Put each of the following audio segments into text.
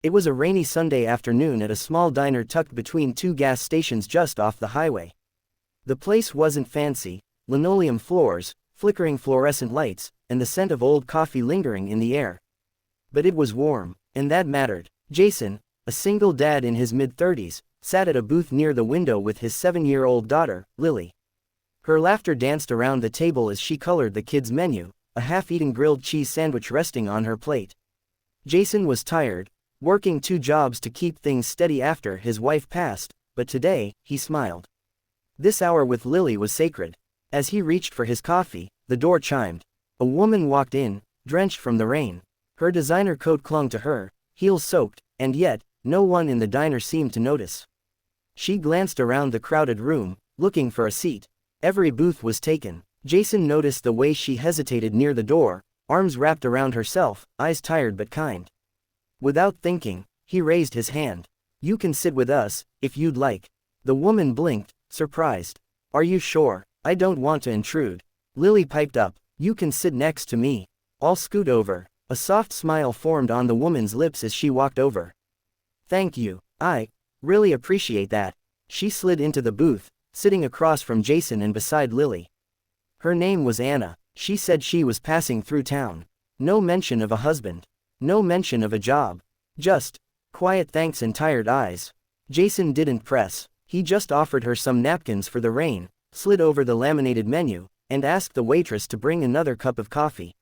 It was a rainy Sunday afternoon at a small diner tucked between two gas stations just off the highway. The place wasn't fancy: linoleum floors, flickering fluorescent lights, and the scent of old coffee lingering in the air. But it was warm, and that mattered. Jason, a single dad in his mid-30s, sat at a booth near the window with his 7-year-old daughter, Lily. Her laughter danced around the table as she colored the kids' menu, a half-eaten grilled cheese sandwich resting on her plate. Jason was tired, working 2 jobs to keep things steady after his wife passed, but today, he smiled. This hour with Lily was sacred. As he reached for his coffee, the door chimed. A woman walked in, drenched from the rain. Her designer coat clung to her, heels soaked, and yet, no one in the diner seemed to notice. She glanced around the crowded room, looking for a seat. Every booth was taken. Jason noticed the way she hesitated near the door, arms wrapped around herself, eyes tired but kind. Without thinking, he raised his hand. "You can sit with us, if you'd like." The woman blinked, surprised. "Are you sure? I don't want to intrude." Lily piped up, "You can sit next to me. I'll scoot over." A soft smile formed on the woman's lips as she walked over. "Thank you. I really appreciate that." She slid into the booth, sitting across from Jason and beside Lily. Her name was Anna. She said she was passing through town. No mention of a husband. No mention of a job. Just quiet thanks and tired eyes. Jason didn't press. He just offered her some napkins for the rain, slid over the laminated menu, and asked the waitress to bring another cup of coffee.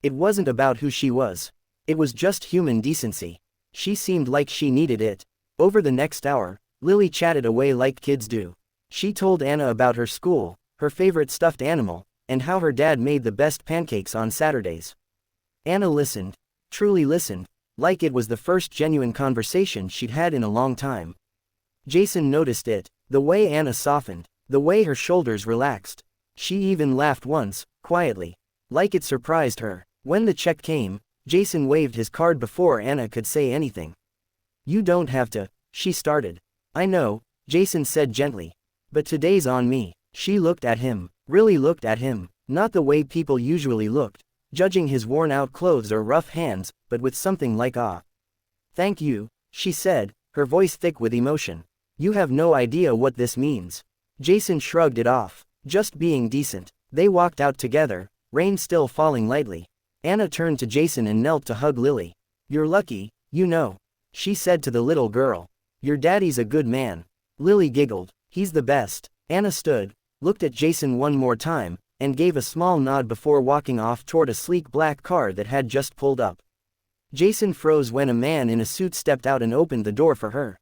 It wasn't about who she was. It was just human decency. She seemed like she needed it. Over the next hour, Lily chatted away like kids do. She told Anna about her school, her favorite stuffed animal, and how her dad made the best pancakes on Saturdays. Anna listened. Truly listened, like it was the first genuine conversation she'd had in a long time. Jason noticed it, the way Anna softened, the way her shoulders relaxed. She even laughed once, quietly, like it surprised her. When the check came, Jason waved his card before Anna could say anything. "You don't have to," she started. "I know," Jason said gently. "But today's on me." She looked at him, really looked at him, not the way people usually looked, judging his worn-out clothes or rough hands, but with something like awe. "Thank you," she said, her voice thick with emotion. "You have no idea what this means." Jason shrugged it off. Just being decent. They walked out together, rain still falling lightly. Anna turned to Jason and knelt to hug Lily. "You're lucky, you know," she said to the little girl. "Your daddy's a good man." Lily giggled. "He's the best." Anna stood, looked at Jason one more time, and gave a small nod before walking off toward a sleek black car that had just pulled up. Jason froze when a man in a suit stepped out and opened the door for her.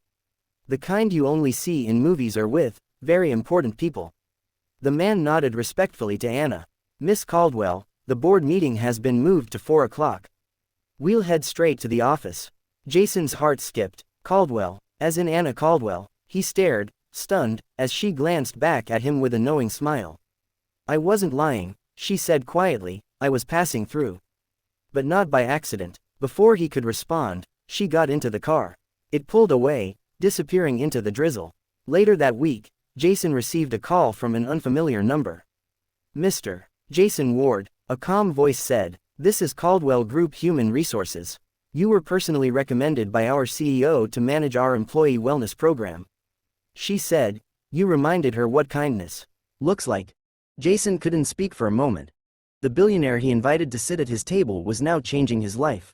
The kind you only see in movies or with very important people. The man nodded respectfully to Anna. "Miss Caldwell, the board meeting has been moved to 4 o'clock. We'll head straight to the office." Jason's heart skipped. Caldwell, as in Anna Caldwell. He stared, stunned, as she glanced back at him with a knowing smile. "I wasn't lying," she said quietly, "I was passing through." But not by accident. Before he could respond, she got into the car. It pulled away, disappearing into the drizzle. Later that week, Jason received a call from an unfamiliar number. "Mr. Jason Ward," a calm voice said, "this is Caldwell Group Human Resources. You were personally recommended by our CEO to manage our employee wellness program." She said. You reminded her what kindness looks like. Jason couldn't speak for a moment. The billionaire he invited to sit at his table was now changing his life.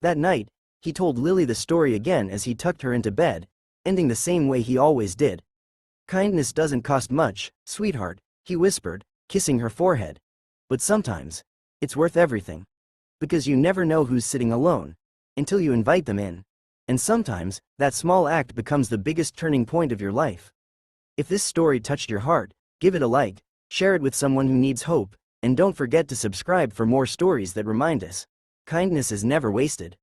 That night, he told Lily the story again as he tucked her into bed, ending the same way he always did. "Kindness doesn't cost much, sweetheart," he whispered, kissing her forehead. "But sometimes, it's worth everything. Because you never know who's sitting alone until you invite them in. And sometimes, that small act becomes the biggest turning point of your life." If this story touched your heart, give it a like, share it with someone who needs hope, and don't forget to subscribe for more stories that remind us kindness is never wasted.